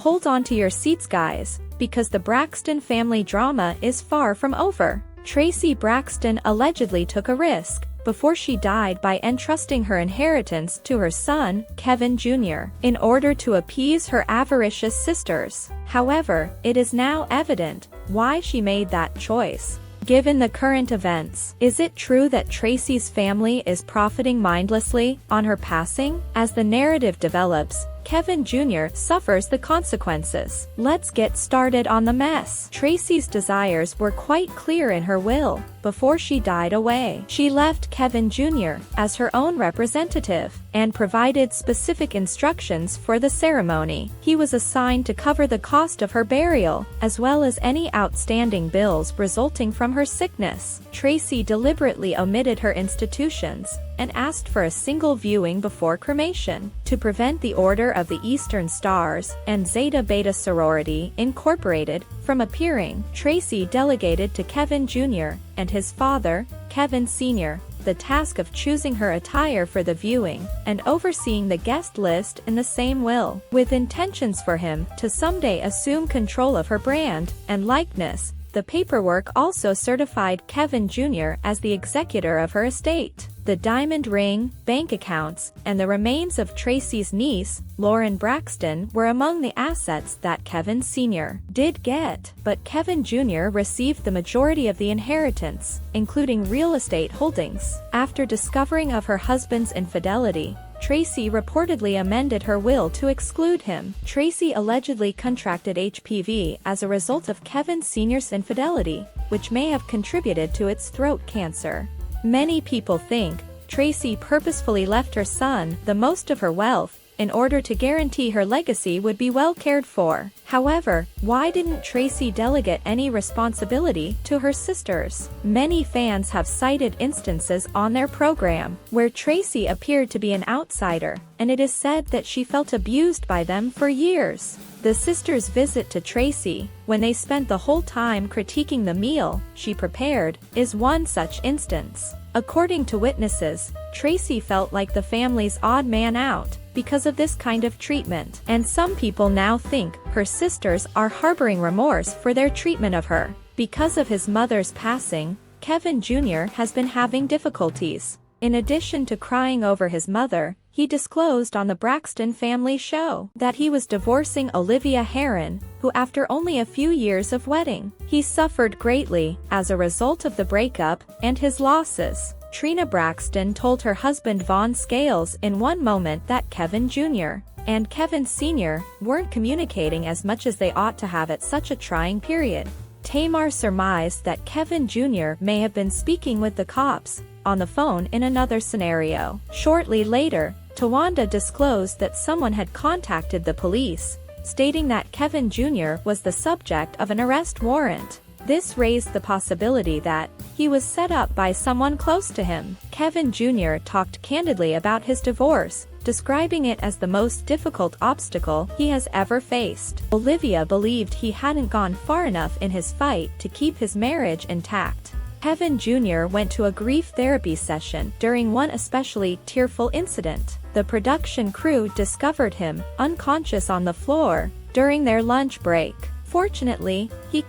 Hold on to your seats, guys, because the Braxton family drama is far from over. Traci Braxton allegedly took a risk before she died by entrusting her inheritance to her son, Kevin Jr., in order to appease her avaricious sisters. However, it is now evident why she made that choice. Given the current events, is it true that Traci's family is profiting mindlessly on her passing? As the narrative develops, Kevin Jr. suffers the consequences. Let's get started on the mess. Traci's desires were quite clear in her will before she died away. She left Kevin Jr. as her own representative and provided specific instructions for the ceremony. He was assigned to cover the cost of her burial, as well as any outstanding bills resulting from her sickness. Traci deliberately omitted her institutions and asked for a single viewing before cremation. To prevent the Order of the Eastern Stars and Zeta Beta Sorority Incorporated from appearing, Traci delegated to Kevin Jr. and his father, Kevin Sr., the task of choosing her attire for the viewing and overseeing the guest list in the same will, with intentions for him to someday assume control of her brand and likeness. The paperwork also certified Kevin Jr. as the executor of her estate. The diamond ring, bank accounts, and the remains of Traci's niece, Lauren Braxton, were among the assets that Kevin Sr. did get, but Kevin Jr. received the majority of the inheritance, including real estate holdings. After discovering of her husband's infidelity, Traci reportedly amended her will to exclude him. Traci allegedly contracted HPV as a result of Kevin Sr.'s infidelity, which may have contributed to its throat cancer. Many people think Traci purposefully left her son the most of her wealth in order to guarantee her legacy would be well cared for. However, why didn't Traci delegate any responsibility to her sisters? Many fans have cited instances on their program where Traci appeared to be an outsider, and it is said that she felt abused by them for years. The sisters' visit to Traci, when they spent the whole time critiquing the meal she prepared, is one such instance. According to witnesses, Traci felt like the family's odd man out because of this kind of treatment, and some people now think her sisters are harboring remorse for their treatment of her. Because of his mother's passing, Kevin Jr. has been having difficulties. In addition to crying over his mother, he disclosed on the Braxton family show that he was divorcing Olivia Herron, who after only a few years of wedding, he suffered greatly as a result of the breakup and his losses. Trina Braxton told her husband Vaughn Scales in one moment that Kevin Jr. and Kevin Sr. weren't communicating as much as they ought to have at such a trying period. Tamar surmised that Kevin Jr. may have been speaking with the cops on the phone in another scenario. Shortly later, Tawanda disclosed that someone had contacted the police, stating that Kevin Jr. was the subject of an arrest warrant. This raised the possibility that he was set up by someone close to him. Kevin Jr. talked candidly about his divorce, describing it as the most difficult obstacle he has ever faced. Olivia believed he hadn't gone far enough in his fight to keep his marriage intact. Kevin Jr. went to a grief therapy session during one especially tearful incident. The production crew discovered him unconscious on the floor during their lunch break. Fortunately, he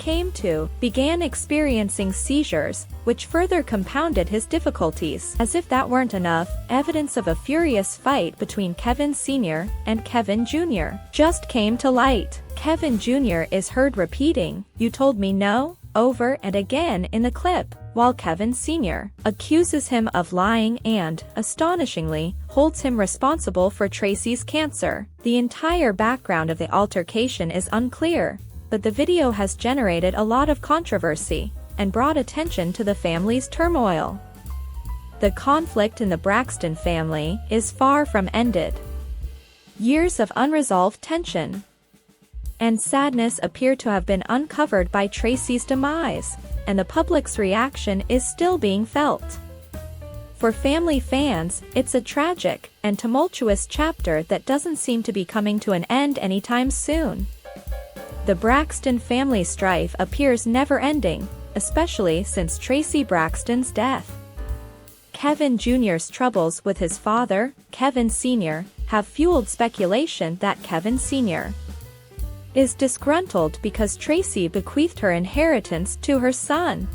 began experiencing seizures, which further compounded his difficulties. As if that weren't enough, evidence of a furious fight between Kevin Sr. and Kevin Jr. just came to light. Kevin Jr. is heard repeating, "You told me no?" over and again in the clip, while Kevin Sr. accuses him of lying and, astonishingly, holds him responsible for Traci's cancer. The entire background of the altercation is unclear, but the video has generated a lot of controversy and brought attention to the family's turmoil. The conflict in the Braxton family is far from ended. Years of unresolved tension and sadness appear to have been uncovered by Traci's demise, and the public's reaction is still being felt. For family fans, it's a tragic and tumultuous chapter that doesn't seem to be coming to an end anytime soon. The Braxton family strife appears never-ending, especially since Traci Braxton's death. Kevin Jr.'s troubles with his father, Kevin Sr., have fueled speculation that Kevin Sr. is disgruntled because Traci bequeathed her inheritance to her son.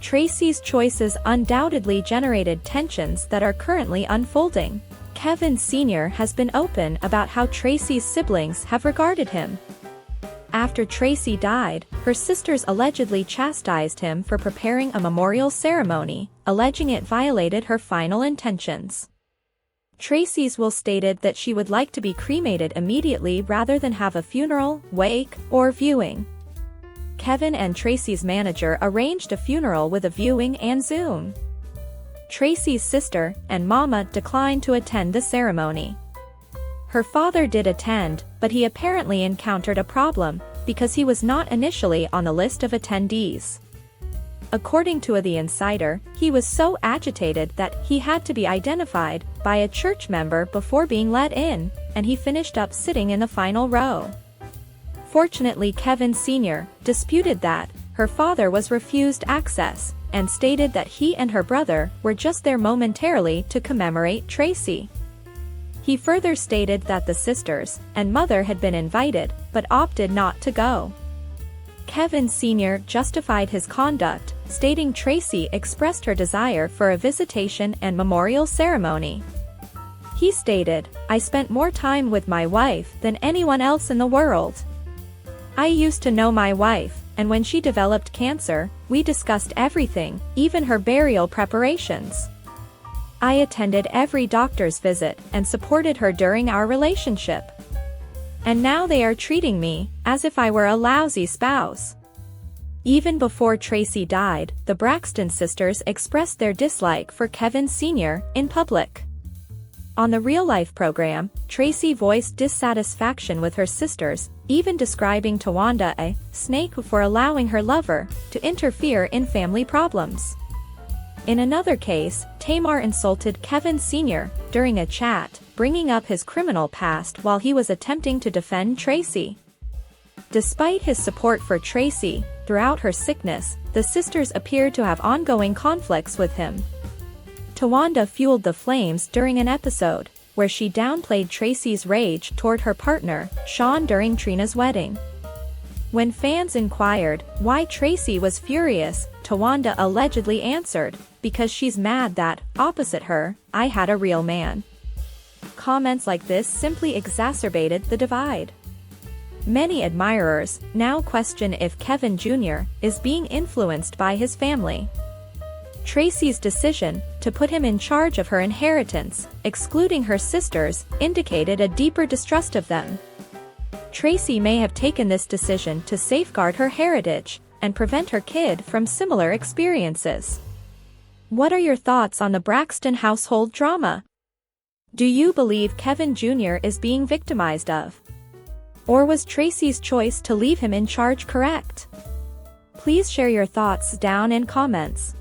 Traci's choices undoubtedly generated tensions that are currently unfolding. Kevin Sr. has been open about how Traci's siblings have regarded him. After Traci died, her sisters allegedly chastised him for preparing a memorial ceremony, alleging it violated her final intentions. Traci's will stated that she would like to be cremated immediately rather than have a funeral, wake, or viewing. Kevin and Traci's manager arranged a funeral with a viewing and Zoom. Traci's sister and mama declined to attend the ceremony. Her father did attend, but he apparently encountered a problem because he was not initially on the list of attendees. According to The Insider, he was so agitated that he had to be identified by a church member before being let in, and he finished up sitting in the final row. Fortunately, Kevin Sr. disputed that her father was refused access and stated that he and her brother were just there momentarily to commemorate Traci. He further stated that the sisters and mother had been invited but opted not to go. Kevin Sr. justified his conduct, stating Traci expressed her desire for a visitation and memorial ceremony. He stated, "I spent more time with my wife than anyone else in the world. I used to know my wife, and when she developed cancer, we discussed everything, even her burial preparations. I attended every doctor's visit and supported her during our relationship. And now they are treating me as if I were a lousy spouse." Even before Traci died, the Braxton sisters expressed their dislike for Kevin Sr. in public. On the Real Life program, Traci voiced dissatisfaction with her sisters, even describing Tawanda a snake for allowing her lover to interfere in family problems. In another case, Tamar insulted Kevin Sr. during a chat, bringing up his criminal past while he was attempting to defend Traci. Despite his support for Traci throughout her sickness, the sisters appeared to have ongoing conflicts with him. Tawanda fueled the flames during an episode where she downplayed Traci's rage toward her partner, Sean, during Trina's wedding. When fans inquired why Traci was furious, Tawanda allegedly answered, "Because she's mad that, opposite her, I had a real man." Comments like this simply exacerbated the divide. Many admirers now question if Kevin Jr. is being influenced by his family. Traci's decision to put him in charge of her inheritance, excluding her sisters, indicated a deeper distrust of them. Traci may have taken this decision to safeguard her heritage and prevent her kid from similar experiences. What are your thoughts on the Braxton household drama? Do you believe Kevin Jr. is being victimized of? Or was Traci's choice to leave him in charge correct? Please share your thoughts down in comments.